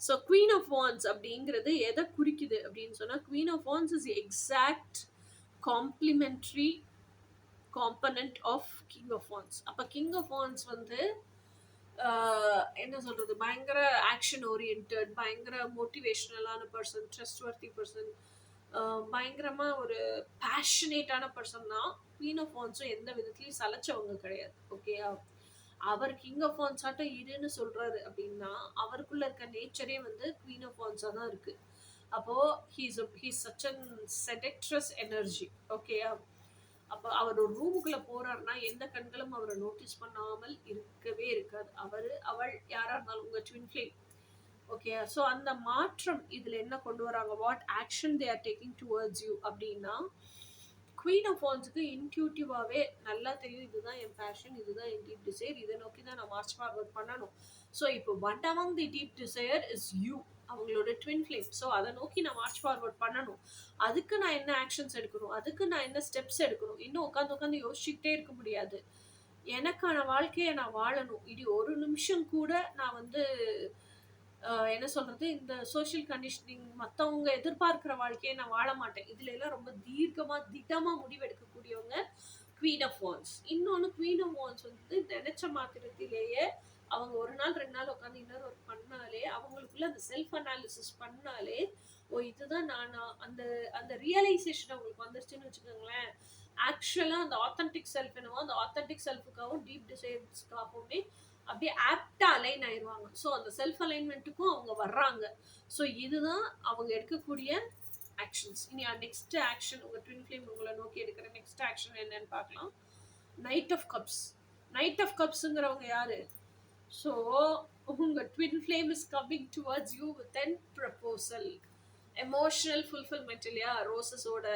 So Queen of வான்ஸ் அப்படிங்கிறது எதை குறிக்குது அப்படின்னு சொன்னால், Queen of Wands is exact complementary component of King of Wands. அப்போ கிங் ஆஃப் வான்ஸ் வந்து என்ன சொல்கிறது, பயங்கர ஆக்ஷன் ஓரியன்ட், பயங்கர மோட்டிவேஷ்னலான பர்சன், ட்ரஸ்ட்வர்த்தி பர்சன், பயங்கரமாக ஒரு பேஷனேட்டான பர்சன் தான். குவீன் ஆஃப் வான்ஸும் எந்த விதத்துலையும் சலைச்சவங்க கிடையாது. ஓகே, அவர் கிங் ஆஃப் வான்ஸ் ஆட்டம் இருன்னு சொல்கிறாரு அப்படின்னா அவருக்குள்ள இருக்க நேச்சரே வந்து குவீன் ஆஃப் வான்ஸாக தான் இருக்குது. அப்போது he's such an seductress energy. Okay, அப்போ அவர் ஒரு ரூமுக்குள்ளே போகிறாருன்னா எந்த கண்களும் அவரை நோட்டீஸ் பண்ணாமல் இருக்கவே இருக்காது. அவள் யாராக இருந்தாலும் உங்கள் ட்வின் ஃப்ளேம். ஓகே, ஸோ அந்த மாற்றம் இதில் என்ன கொண்டு வராங்க, what action they are taking towards you அப்படின்னா, குவீன் ஆஃப் வான்ஸுக்கு இன்ட்யூட்டிவாகவே நல்லா தெரியும், இதுதான் என் பேஷன், இதுதான் என் டீப் டிசைர், இதை நோக்கி தான் நான் மார்ச் ஃபார்வர்ட் பண்ணணும். ஸோ இப்போ one among the deep desire is you, அவங்களோட ட்வின் ஃப்ளேம். ஸோ அதை நோக்கி நான் மார்ச் ஃபார்வர்ட் பண்ணணும். அதுக்கு நான் என்ன ஆக்ஷன்ஸ் எடுக்கணும், அதுக்கு நான் என்ன ஸ்டெப்ஸ் எடுக்கணும். இன்னும் உட்காந்து யோசிச்சுக்கிட்டே இருக்க முடியாது. எனக்கான வாழ்க்கையை நான் வாழணும். இது ஒரு நிமிஷம் கூட நான் வந்து என்ன சொல்கிறது, இந்த சோஷியல் கண்டிஷனிங் மற்றவங்க எதிர்பார்க்குற வாழ்க்கையை நான் வாழ மாட்டேன். இதுல எல்லாம் ரொம்ப தீர்க்கமாக திட்டமாக முடிவெடுக்கக்கூடியவங்க குவீன் ஆஃப் வான்ஸ். இன்னொன்னு குவீன் ஆஃப் வான்ஸ் வந்து நினைச்ச மாத்திரத்திலேயே அவங்க ஒரு நாள் 2 நாள் உட்காந்து இன்னர் ஒர்க் பண்ணாலே, அவங்களுக்குள்ள அந்த செல்ஃப் அனாலிசிஸ் பண்ணாலே, ஓ இதுதான் நானா, அந்த அந்த ரியலைசேஷன் அவங்களுக்கு வந்துருச்சுன்னு வச்சுக்கோங்களேன். ஆக்சுவலா அந்த ஆத்தென்டிக் செல்ஃப் என்னவோ அந்த ஆத்தென்டிக் செல்ஃபுக்காகவும் டீப் டிசைர்ஸ்க்காகவுமே அப்படியே ஆப்டா அலைன் ஆயிருவாங்க. ஸோ அந்த செல்ஃப் அலைன்மெண்ட்டுக்கும் அவங்க வர்றாங்க. ஸோ இதுதான் அவங்க எடுக்கக்கூடிய ஆக்ஷன்ஸ். இனி நெக்ஸ்ட் ஆக்ஷன், உங்க ட்வின் ஃப்ளேம் உங்களை நோக்கி எடுக்கிற நெக்ஸ்ட் ஆக்ஷன் என்னன்னு பார்க்கலாம். Knight of cups. Knight of கப்ஸ்ங்கிறவங்க யாரு? ஸோ உங்க twin flame is coming towards you with an proposal. Emotional fulfilment இல்லையா? ரோசஸோட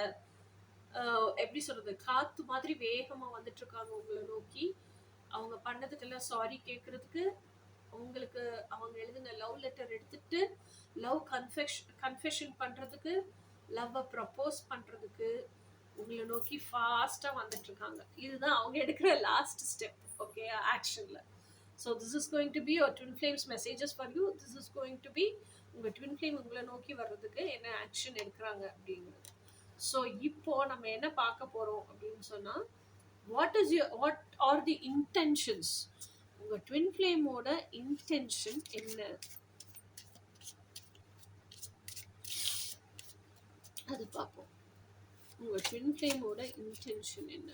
எப்படி சொல்றது, காத்து மாதிரி வேகமா வந்துட்டு இருக்காங்க உங்களை நோக்கி. அவங்க பண்ணதுக்கெல்லாம் சாரி கேட்கறதுக்கு, உங்களுக்கு அவங்க எழுதின லவ் லெட்டர் எடுத்துட்டு லவ் கன்ஃபெஷன் பண்றதுக்கு, லவ்வை ப்ரப்போஸ் பண்றதுக்கு உங்களை நோக்கி ஃபாஸ்டா வந்துட்டு இருக்காங்க. இதுதான் அவங்க எடுக்கிற லாஸ்ட் ஸ்டெப். ஓகே, ஆக்ஷன்ல. So this is going to be your twin flame's messages for you. This is going to be உங்க ட்வின் ஃப்ளேம் உங்களை நோக்கி வர்றதுக்கு என்ன ஆக்ஷன் எடுக்கிறாங்க அப்படிங்கிறது. ஸோ இப்போ நம்ம என்ன பார்க்க போறோம் அப்படின்னு சொன்னா, வாட் ஆர் தி இன்டென்ஷன்ஸ். உங்க ட்வின் ஃப்ளேமோட இன்டென்ஷன் என்ன, அது பார்ப்போம். உங்க ட்வின் ஃப்ளேமோட இன்டென்ஷன் என்ன?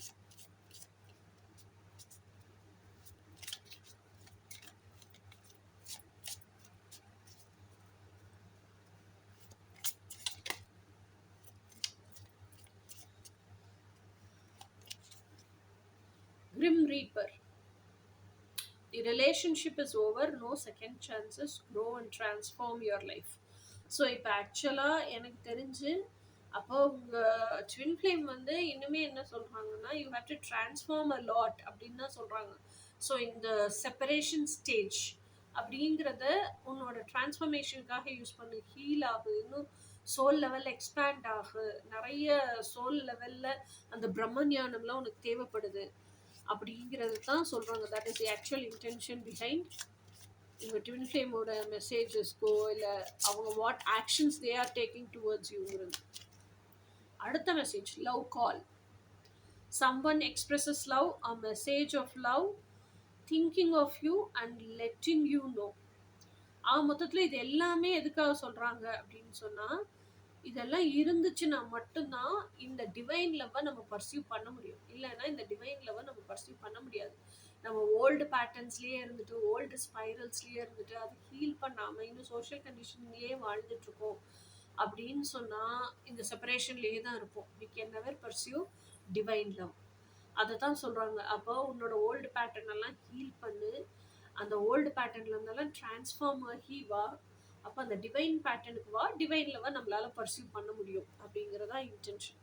Grim Reaper. The relationship is over, no second chances, grow and transform your life. So இப்போ ஆக்சுவலாக எனக்கு தெரிஞ்சு அப்போ உங்கள் ட்வின் ஃப்ளேம் வந்து இனிமே என்ன சொல்கிறாங்கன்னா, you have to transform a lot அப்படின்னு தான் சொல்கிறாங்க. ஸோ இந்த செப்பரேஷன் ஸ்டேஜ் அப்படிங்கிறத உன்னோட டிரான்ஸ்ஃபர்மேஷனுக்காக யூஸ் பண்ணு. ஹீல் ஆகு, இன்னும் சோல் லெவலில் எக்ஸ்பேண்ட் ஆகு. நிறைய சோல் லெவலில் அந்த பிரம்ம ஞானம்லாம் உனக்கு தேவைப்படுது அப்படிங்கிறது தான் சொல்கிறாங்க. That is the actual intention behind உங்கள் ட்வின் ஃப்ளேமோட மெசேஜஸ்க்கோ இல்லை அவங்க what actions they are taking towards யூங்கிறது. அடுத்த message, love call. someone expresses love, a message of love, thinking of you and letting you know. மொத்தத்தில் இது எல்லாமே எதுக்காக சொல்கிறாங்க அப்படின்னு சொன்னால், இதெல்லாம் இருந்துச்சுன்னா மட்டும்தான் இந்த டிவைன் லவ்வை நம்ம பர்சியூ பண்ண முடியும். இல்லைன்னா இந்த டிவைன் லவ்வை நம்ம பர்சியூ பண்ண முடியாது. நம்ம ஓல்டு பேட்டர்ன்ஸ்லேயே இருந்துட்டு, ஓல்டு ஸ்பைரல்ஸ்லேயே இருந்துட்டு, அது ஹீல் பண்ணாமல் இன்னும் சோஷியல் கண்டிஷன்லேயே வாழ்ந்துட்டுருக்கோம் அப்படின்னு சொன்னால் இந்த செப்பரேஷன்லேயே தான் இருப்போம். We can never pursue divine love. அதை தான் சொல்கிறாங்க. அப்போ உன்னோட ஓல்டு பேட்டர்ன் எல்லாம் ஹீல் பண்ணு, அந்த ஓல்டு பேட்டர்ன்ல இருந்தாலும் டிரான்ஸ்ஃபார்ம் ஆகி வா. அப்போ அந்த டிவைன் பேட்டர்னுக்கு வா, டிவைன் லவ்வை நம்மளால பர்சியூ பண்ண முடியும் அப்படிங்கிறதா intention.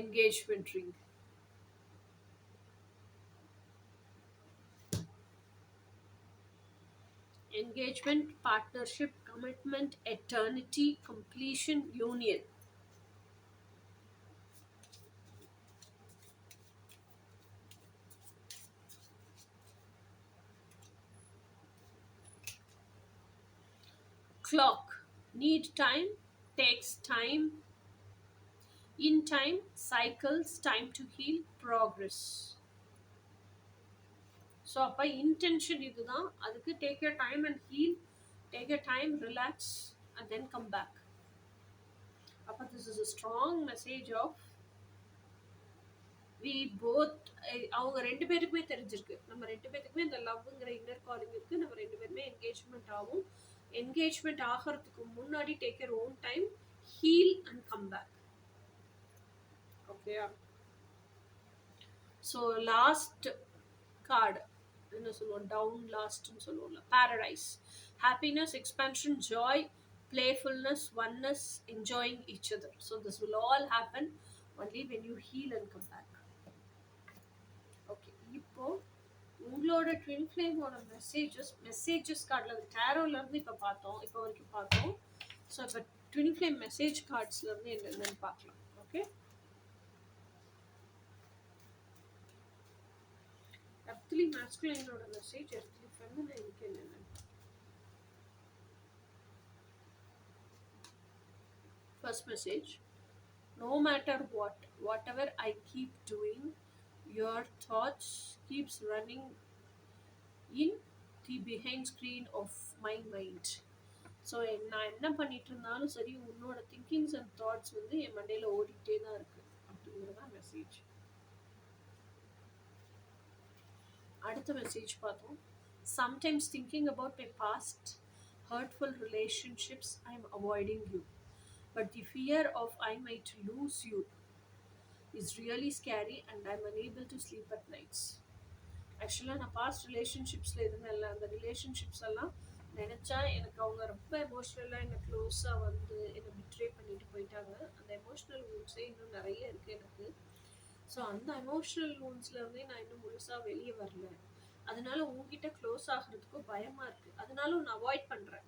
Engagement ring. Engagement, partnership, commitment, eternity, completion, union. Clock. Need time, takes time, in time, cycles, time to heal, progress. So அப்போ இன்டென்ஷன் இதுதான். அதுக்கு take your time and heal, take your time, relax and then come back. அப்போ this is a strong message of we both. அவங்க 2 பேருக்குமே தெரிஞ்சிருக்கு, நம்ம 2 பேருக்குமே இந்த லவ்ங்கிற இன்னர் காலிங் இருக்குது. நம்ம 2 பேருமே என்கேஜ்மெண்ட் ஆகும். என்கேஜ்மெண்ட் ஆகிறதுக்கு முன்னாடி take your own time, heal and come back. ஓகேயா? ஸோ லாஸ்ட் கார்டு என்ன சொல்லுவோம், டவுன் லாஸ்ட்னு சொல்லுவோம்ல, paradise. Happiness, expansion, joy, playfulness, oneness, enjoying each other. So this will all happen only when you heal and come back. Okay, இப்போ உங்களோட twin ஃப்ளேமோட messages கார்டில் டேரோலேருந்து இப்போ பார்த்தோம், இப்போ வரைக்கும் பார்த்தோம். ஸோ இப்போ ட்வின் ஃப்ளேம் மெசேஜ் கார்ட்ஸ்லேருந்து என்னென்னு பார்க்கலாம். ஓகே, எர்த்லி மேஸ்குலைனோட மெசேஜ், எர்த்லி ஃபெமினைனுக்கு என்னென்னு. First message: no matter whatever I keep doing, your thoughts keeps running in the behind screen of my mind. So நான் என்ன பண்ணிட்டு இருந்தாலும் சரி, உன்னோட திங்கிங்ஸ் அண்ட் தாட்ஸ் வந்து என் மண்டையில் ஓடிக்கிட்டே தான் இருக்கு அப்படிங்கிறதான் மெசேஜ். அடுத்த மெசேஜ் பார்த்தோம். Sometimes thinking about my past hurtful relationships, I am avoiding you. But the fear of I might lose you is really scary and I'm unable to sleep at nights. ஆக்சுவலாக நான் past ரிலேஷன்ஷிப்ஸில் இருந்தேன்ல, அந்த relationships எல்லாம் நினச்சா எனக்கு அவங்க ரொம்ப எமோஷ்னலாக என்னை க்ளோஸாக வந்து என்னை பிட்ரே பண்ணிட்டு போயிட்டாங்க. அந்த எமோஷ்னல் வூண்ட்ஸே இன்னும் நிறைய இருக்குது எனக்கு. ஸோ அந்த எமோஷ்னல் வூண்ட்ஸ்லேருந்தே நான் இன்னும் முழுசாக வெளியே வரல. அதனால உங்ககிட்ட க்ளோஸ் ஆகிறதுக்கும் பயமாக இருக்குது. அதனால நான் அவாய்ட் பண்ணுறேன்.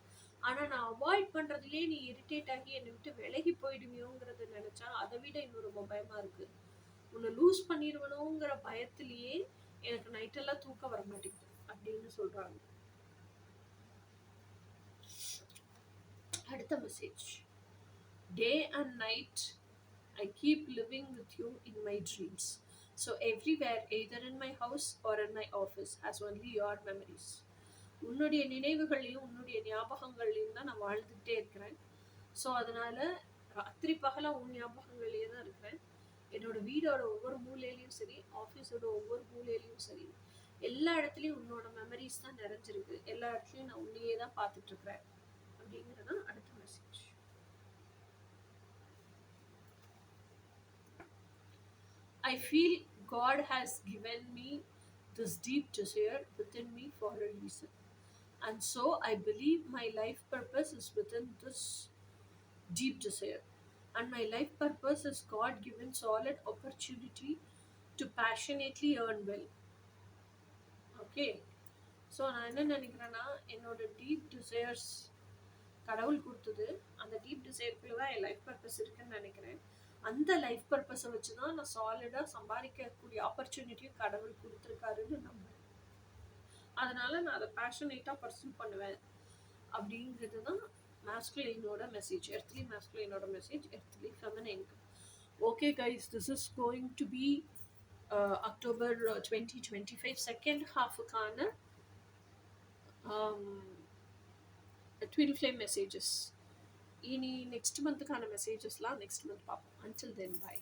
ஆனால் நான் அவாய்ட் பண்ணுறதுலேயே நீ இரிட்டேட் ஆகி என்னை விட்டு விலகி போயிடுவியோங்கிறத நினச்சா அதை விட இன்னும் ரொம்ப பயமாக இருக்குது. உன்னை லூஸ் பண்ணிடுவனோங்கிற பயத்திலேயே எனக்கு நைட்டெல்லாம் தூக்கம் வர மாட்டேங்குது அப்படின்னு சொல்கிறாங்க. அடுத்த message: day and night I keep living with you in my dreams. So everywhere, either in my house or in my office, has only your memories. உன்னுடைய நினைவுகளையும் உன்னுடைய ஞாபகங்களையும் தான் நான் வாழ்ந்துகிட்டே இருக்கிறேன். ஸோ அதனால ராத்திரி பகலாக உன் ஞாபகங்கள்லேயே தான் இருக்கிறேன். என்னோட வீடோட ஒவ்வொரு மூலையிலையும் சரி, ஆஃபீஸோட ஒவ்வொரு மூலையிலையும் சரி, எல்லா இடத்துலையும் உன்னோட மெமரிஸ் தான் நிறைஞ்சிருக்கு. எல்லா இடத்துலையும் நான் உன்னையே தான் பார்த்துட்டு இருக்கிறேன் அப்படிங்கிறதான் அடுத்த message. I feel God has given me this deep desire within me for a reason. And so I believe my life purpose is within this deep desire. And my life purpose is God-given solid opportunity to passionately earn well. Okay. So நான் என்ன நினைக்கிறேன்னா, என்னோட deep desires கடவுள் கொடுத்தது. அந்த deep டிசையருக்குள்ள தான் என் life purpose இருக்குன்னு நினைக்கிறேன். அந்த லைஃப் பர்பஸை வச்சு தான் நான் சாலிடாக சம்பாதிக்கக்கூடிய ஆப்பர்ச்சுனிட்டியும் கடவுள் கொடுத்துருக்காருன்னு நம்புறேன். அதனால நான் அதை பேஷனேட்டாக பர்சூ பண்ணுவேன் அப்படிங்கிறது தான் மேஸ்குலைனோட மெசேஜ், எர்த்லி மேஸ்குலைனோட மெசேஜ், எர்த்லி ஃபெமினைனுக்கு. Okay guys, this is going to be October 2025 second ஹாஃபுக்கான ட்வின் ஃப்ளேம் மெசேஜஸ். இனி நெக்ஸ்ட் மந்த்துக்கான மெசேஜஸ்லாம் நெக்ஸ்ட் மந்த் பார்ப்போம். Until then, by.